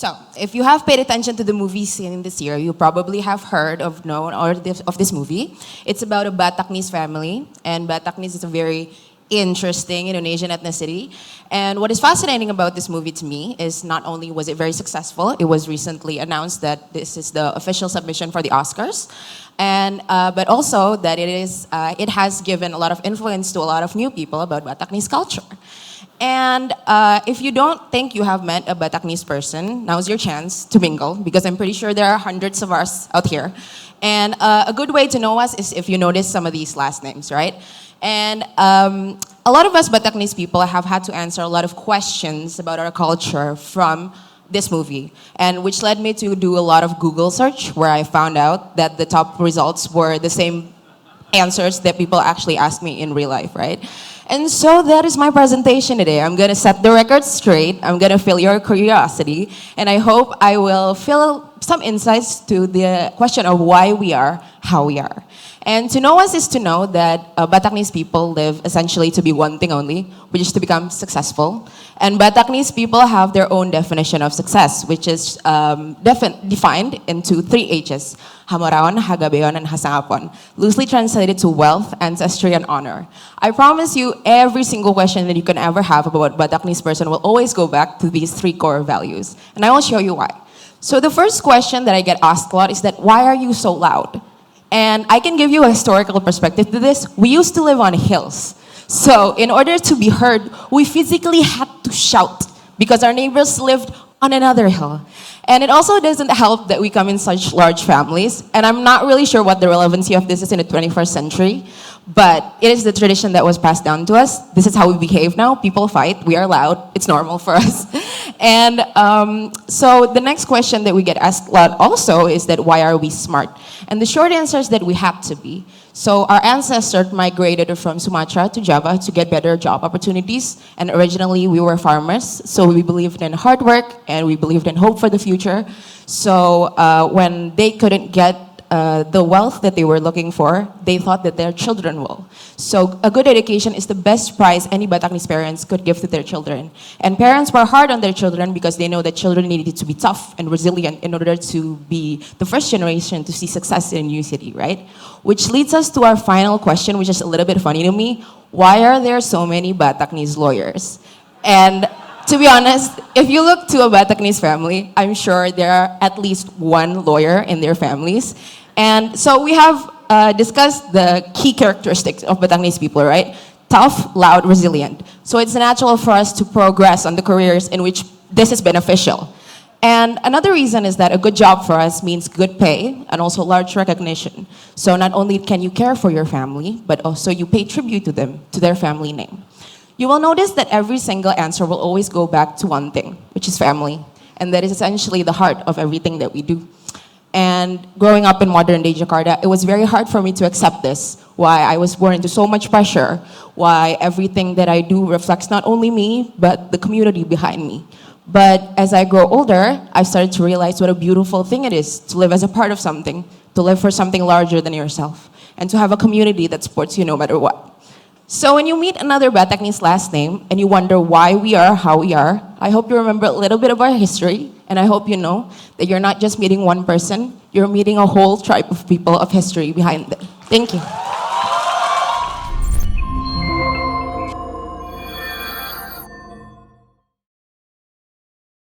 So, if you have paid attention to the movie scene this year, you probably have heard of this movie. It's about a Bataknese family, and Bataknese is a very interesting Indonesian ethnicity. And what is fascinating about this movie to me is not only was it very successful, it was recently announced that this is the official submission for the Oscars, and but also that it has given a lot of influence to a lot of new people about Bataknese culture. And if you don't think you have met a Bataknese person, now's your chance to mingle, because I'm pretty sure there are hundreds of us out here. And a good way to know us is if you notice some of these last names, right? And a lot of us Bataknese people have had to answer a lot of questions about our culture from this movie, and which led me to do a lot of Google search, where I found out that the top results were the same answers that people actually ask me in real life, right? And so that is my presentation today. I'm gonna set the record straight, I'm gonna fill your curiosity, and I hope I will fill some insights to the question of why we are how we are. And to know us is to know that Bataknese people live essentially to be one thing only, which is to become successful. And Bataknese people have their own definition of success, which is defined into 3 H's: Hamaraon, Hagabeon, and Hasangapon, loosely translated to wealth, ancestry, and honor. I promise you, every single question that you can ever have about Bataknese person will always go back to these 3 core values. And I will show you why. So the first question that I get asked a lot is that, why are you so loud? And I can give you a historical perspective to this. We used to live on hills. So in order to be heard, we physically had to shout because our neighbors lived on another hill. And it also doesn't help that we come in such large families. And I'm not really sure what the relevancy of this is in the 21st century, but it is the tradition that was passed down to us. This is how we behave now. People fight, we are loud, it's normal for us. And so the next question that we get asked a lot also is that, why are we smart? And the short answer is that we have to be. So our ancestors migrated from Sumatra to Java to get better job opportunities. And originally we were farmers, so we believed in hard work and we believed in hope for the future. So when they couldn't get the wealth that they were looking for, they thought that their children will. So a good education is the best prize any Bataknese parents could give to their children. And parents were hard on their children because they know that children needed to be tough and resilient in order to be the first generation to see success in a new city, right? Which leads us to our final question, which is a little bit funny to me. Why are there so many Bataknese lawyers? And to be honest, if you look to a Bataknese family, I'm sure there are at least one lawyer in their families. And so we have discussed the key characteristics of Bataknese people, right? Tough, loud, resilient. So it's natural for us to progress on the careers in which this is beneficial. And another reason is that a good job for us means good pay and also large recognition. So not only can you care for your family, but also you pay tribute to them, to their family name. You will notice that every single answer will always go back to one thing, which is family. And that is essentially the heart of everything that we do. And growing up in modern-day Jakarta, it was very hard for me to accept this, why I was born into so much pressure, why everything that I do reflects not only me, but the community behind me. But as I grow older, I started to realize what a beautiful thing it is to live as a part of something, to live for something larger than yourself, and to have a community that supports you no matter what. So when you meet another Bataknese last name and you wonder why we are how we are, I hope you remember a little bit of our history, and I hope you know that you're not just meeting one person, you're meeting a whole tribe of people of history behind them. Thank you.